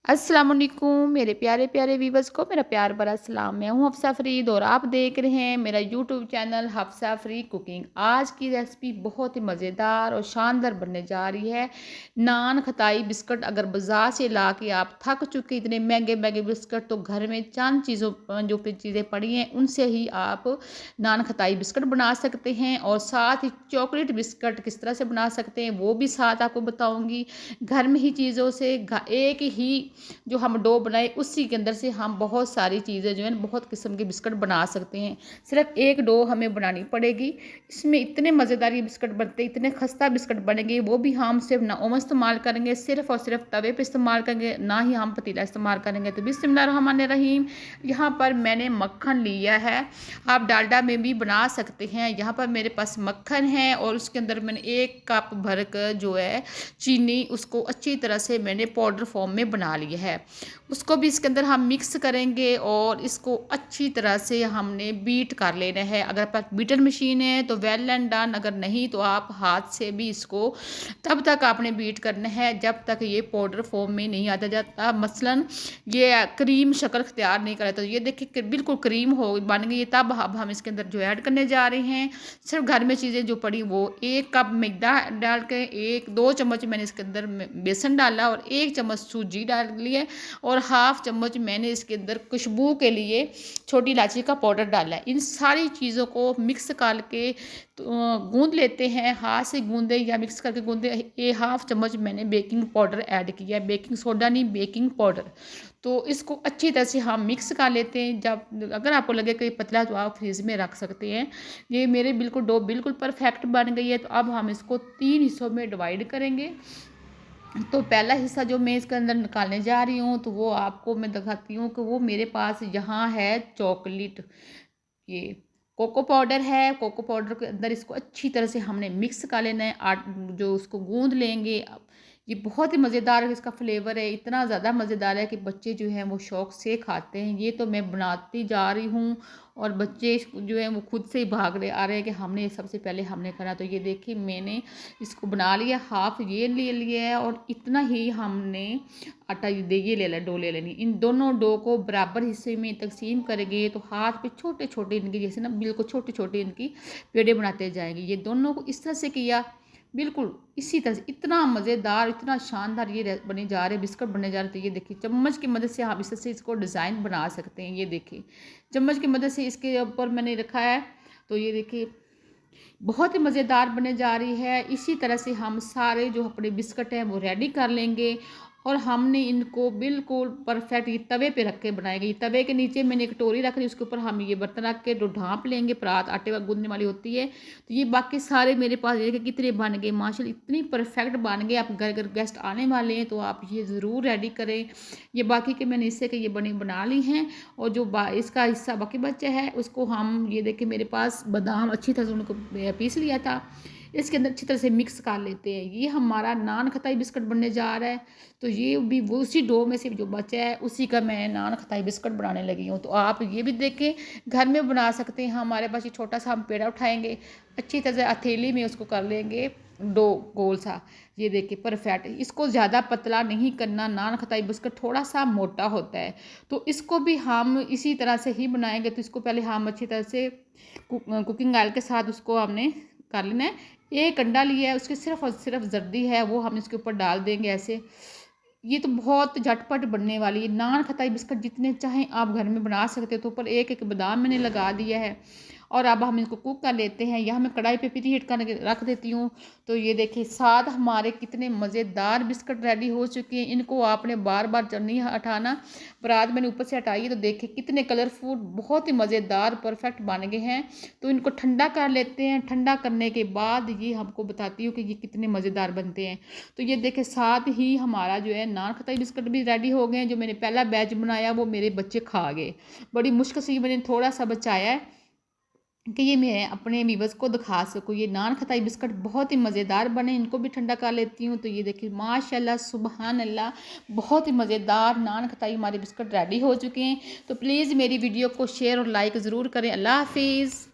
अस्सलाम वालेकुम मेरे प्यारे प्यारे व्यूवर्स को मेरा प्यार भरा सलाम। मैं हूं हफ्सा फरीद और आप देख रहे हैं मेरा YouTube channel Hafsa Farid cooking. आज की रेसिपी बहुत ही मज़ेदार और शानदार बनने जा रही है। नान खताई बिस्कुट अगर बाज़ार से ला के आप थक चुके इतने महंगे महंगे बिस्कुट, तो घर में चंद चीज़ों जो चीज़ें पड़ी हैं उनसे ही आप नान खताई बिस्कुट बना सकते हैं। और साथ ही चॉकलेट बिस्कुट किस तरह से बना सकते हैं वो भी साथ आपको बताऊँगी। घर में ही चीज़ों से एक ही जो हम डो बनाए उसी के अंदर से हम बहुत सारी चीज़ें जो है बहुत किस्म के बिस्कुट बना सकते हैं। सिर्फ एक डो हमें बनानी पड़ेगी। इसमें इतने मज़ेदार ये बिस्कुट बनते हैं, इतने खस्ता बिस्कुट बनेंगे। वो भी हम सिर्फ ना ओवन इस्तेमाल करेंगे, सिर्फ और सिर्फ तवे पे इस्तेमाल करेंगे, ना ही हम पतीला इस्तेमाल करेंगे। तो बिस्मिल्लाहिर्रहमानिर्रहीम। यहाँ पर मैंने मक्खन लिया है, आप डालडा में भी बना सकते हैं। यहाँ पर मेरे पास मक्खन है और उसके अंदर मैंने 1 कप भर कर जो है चीनी, उसको अच्छी तरह से मैंने पाउडर फॉर्म में बना लिया है। उसको भी इसके अंदर हम मिक्स करेंगे और इसको अच्छी तरह से हमने बीट कर लेना है। अगर आपके पास बीटर मशीन है तो वेल एंड डन, अगर नहीं तो आप हाथ से भी इसको तब तक आपने बीट करना है जब तक ये पाउडर फॉर्म में नहीं आता जाता। मसलन ये क्रीम शक्ल अख्तियार नहीं करे। तो ये देखिए बिल्कुल क्रीम हो बन गई है। तब अब हम इसके अंदर जो ऐड करने जा रहे हैं, सिर्फ घर में चीज़ें जो पड़ी वो 1 कप मैदा डाल के 1-2 चम्मच मैंने इसके अंदर बेसन डाला और 1 चम्मच सूजी डाल ली है और हाफ चम्मच मैंने इसके अंदर खुशबू के लिए छोटी इलायची का पाउडर डाला है। इन सारी चीज़ों को मिक्स करके तो गूंद लेते हैं, हाथ से गूंदे या मिक्स करके गूंदे। ये हाफ चम्मच मैंने बेकिंग पाउडर ऐड किया है, बेकिंग सोडा नहीं बेकिंग पाउडर। तो इसको अच्छी तरह से हम मिक्स कर लेते हैं। जब अगर आपको लगे कि पतला तो आप फ्रीज में रख सकते हैं। ये मेरे बिल्कुल डो बिल्कुल परफेक्ट बन गई है। तो अब हम इसको 3 हिस्सों में डिवाइड करेंगे। तो पहला हिस्सा जो मैं इसके अंदर निकालने जा रही हूँ तो वो आपको मैं दिखाती हूँ कि वो मेरे पास यहाँ है चॉकलेट, ये कोको पाउडर है। कोको पाउडर के अंदर इसको अच्छी तरह से हमने मिक्स कर लेना है। जो उसको गूंद लेंगे। अब ये बहुत ही मज़ेदार इसका फ्लेवर है, इतना ज़्यादा मज़ेदार है कि बच्चे जो हैं वो शौक़ से खाते हैं। ये तो मैं बनाती जा रही हूँ और बच्चे जो हैं वो खुद से ही भाग रहे आ रहे हैं कि हमने सबसे पहले हमने करा। तो ये देखिए मैंने इसको बना लिया, हाफ ये ले लिया है और इतना ही हमने आटा ये ले लेना, डो ले लेनी। इन दोनों डो को बराबर हिस्से में तकसीम करेंगे तो हाथ पे छोटे छोटे इनके जैसे ना बिल्कुल छोटे छोटे इनकी पेड़े बनाते जाएंगे। ये दोनों को इस तरह से किया, बिल्कुल इसी तरह से। इतना मज़ेदार इतना शानदार ये बने जा रहे बिस्कुट बनने जा रहे। तो ये देखिए चम्मच की मदद से आप इस तरह से इसको डिज़ाइन बना सकते हैं। ये देखिए चम्मच की मदद से इसके ऊपर मैंने रखा है। तो ये देखिए बहुत ही मज़ेदार बनने जा रही है। इसी तरह से हम सारे जो अपने बिस्कुट हैं वो रेडी कर लेंगे और हमने इनको बिल्कुल परफेक्ट ये तवे पे रख के बनाएंगे। ये तवे के नीचे मैंने एक कटोरी रख ली, उसके ऊपर हम ये बर्तन रख के ढाँप लेंगे। परात आटे वा गूंदने वाली होती है। तो ये बाकी सारे मेरे पास ये कितने बन गए माशाल्लाह, इतनी परफेक्ट बन गए। आप घर घर गेस्ट आने वाले हैं तो आप ये ज़रूर रेडी करें। ये बाकी के मैंने इससे कि ये बना ली हैं और जो इसका हिस्सा बाकी बचा है उसको हम ये देखिए मेरे पास बादाम अच्छी तरह से उनको पीस लिया था, इसके अंदर अच्छी तरह से मिक्स कर लेते हैं। ये हमारा नान खताई बिस्कुट बनने जा रहा है। तो ये भी वो उसी डो में से जो बचा है उसी का मैं नान खताई बिस्कुट बनाने लगी हूँ। तो आप ये भी देखें घर में बना सकते हैं। हमारे पास ये छोटा सा हम पेड़ा उठाएंगे, अच्छी तरह से हथेली में उसको कर लेंगे डो गोल सा। ये देखिए परफेक्ट, इसको ज़्यादा पतला नहीं करना। नान खताई बिस्कुट थोड़ा सा मोटा होता है। तो इसको भी हम इसी तरह से ही बनाएंगे। तो इसको पहले हम अच्छी तरह से कुकिंग ऑयल के साथ उसको हमने कर लेना है। 1 अंडा लिया है, उसकी सिर्फ और सिर्फ जर्दी है वो हम इसके ऊपर डाल देंगे ऐसे। ये तो बहुत झटपट बनने वाली है। नान खताई बिस्कुट जितने चाहें आप घर में बना सकते हो। तो ऊपर एक एक बादाम मैंने लगा दिया है और अब हम इसको कुक कर लेते हैं। यहाँ मैं कढ़ाई पे प्री हीट करके रख देती हूँ। तो ये देखिए साथ हमारे कितने मज़ेदार बिस्कुट रेडी हो चुके हैं। इनको आपने बार बार नहीं हटाना। परात मैंने ऊपर से हटाई है तो देखिए कितने कलरफुल बहुत ही मज़ेदार परफेक्ट बन गए हैं। तो इनको ठंडा कर लेते हैं। ठंडा करने के बाद ये हमको बताती हूँ कि ये कितने मज़ेदार बनते हैं। तो ये देखिए साथ ही हमारा जो है नान खताई बिस्कुट भी रेडी हो गए हैं। जो मैंने पहला बैच बनाया वो मेरे बच्चे खा गए। बड़ी मुश्किल से मैंने थोड़ा सा बचाया है कि ये मैं अपने व्यूअर्स को दिखा सकूँ। ये नान खताई बिस्कुट बहुत ही मज़ेदार बने, इनको भी ठंडा कर लेती हूँ। तो ये देखिए माशाल्लाह सुबहान अल्लाह बहुत ही मज़ेदार नान खताई हमारे बिस्कुट रेडी हो चुके हैं। तो प्लीज़ मेरी वीडियो को शेयर और लाइक ज़रूर करें। अल्लाह हाफिज़।